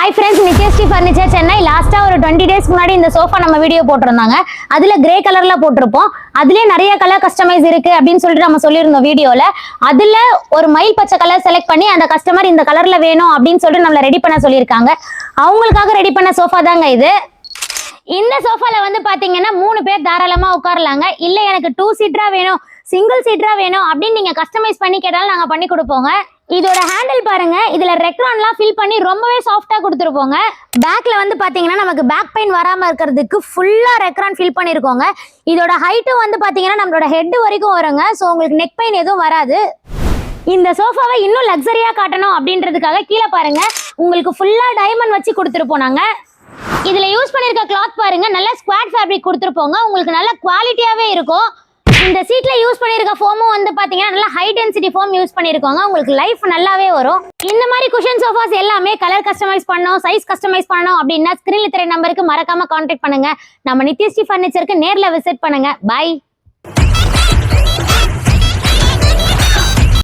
Hi friends, Nithyasri furniture Chennai. லாஸ்ட்டாக ஒரு 20 டேஸ்க்கு முன்னாடி இந்த சோஃபா நம்ம வீடியோ போட்டிருந்தாங்க. அதில் கிரே கலரில் போட்டிருப்போம். அதுலேயே நிறைய கலர் கஸ்டமைஸ் இருக்குது அப்படின்னு சொல்லிட்டு நம்ம சொல்லியிருந்தோம் வீடியோவில். அதில் ஒரு மயில் பச்சை கலர் செலக்ட் பண்ணி அந்த கஸ்டமர் இந்த கலரில் வேணும் அப்படின்னு சொல்லிட்டு நம்மளை ரெடி பண்ண சொல்லியிருக்காங்க. அவங்களுக்காக ரெடி பண்ண சோஃபா தாங்க இது. இந்த சோஃபாவில் வந்து பார்த்தீங்கன்னா 3 பேர் தாராளமாக உட்காரலாங்க. இல்லை எனக்கு 2 சீட்டராக வேணும், சிங்கிள் சீட்டராக வேணும் அப்படின்னு நீங்கள் கஸ்டமைஸ் பண்ணி கேட்டாலும் நாங்கள் பண்ணி கொடுப்போங்க. இதோட ஹேண்டில் பாருங்க, இதுல ரெக்ரான்லாம் ஃபில் பண்ணி ரொம்பவே சாஃப்டா கொடுத்துருப்போங்க. பேக்ல வந்து பாத்தீங்கன்னா நமக்கு பேக் பெயின் வராம இருக்கிறதுக்கு ஃபுல்லா ரெக்ரான் ஃபில் பண்ணிருக்கோங்க. இதோட ஹைட்டும் வந்து பாத்தீங்கன்னா நம்மளோட ஹெட் வரைக்கும் வருங்க. ஸோ உங்களுக்கு நெக் பெயின் எதுவும் வராது. இந்த சோஃபாவை இன்னும் லக்ஸரியா காட்டணும் அப்படின்றதுக்காக கீழே பாருங்க உங்களுக்கு ஃபுல்லா டைமண்ட் வச்சு கொடுத்துருப்போம் நாங்க. இதுல யூஸ் பண்ணிருக்க கிளாத் பாருங்க, நல்ல ஸ்குவாட் ஃபேப்ரிக் கொடுத்துருப்போங்க. உங்களுக்கு நல்ல குவாலிட்டியாவே இருக்கும். இந்த சீட்ல யூஸ் பண்ணிருக்க ஃபோமும் வந்து பாத்தீங்கன்னா நல்ல ஹை டென்சிட்டி ஃபோம் யூஸ் பண்ணிருக்கோங்க. உங்களுக்கு லைஃப் நல்லாவே வரும். இந்த மாதிரி குஷன் சோஃபாஸ் எல்லாமே கலர் கஸ்டமைஸ் பண்ணணும், சைஸ் கஸ்டமைஸ் பண்ணணும் அப்படின்னா ஸ்கிரீன்ல தெரிய நம்பருக்கு மறக்காம கான்டாக்ட் பண்ணுங்க. நம்ம நித்யஸ்ரீ ஃபர்னிச்சருக்கு நேர்ல விசிட் பண்ணுங்க. பை.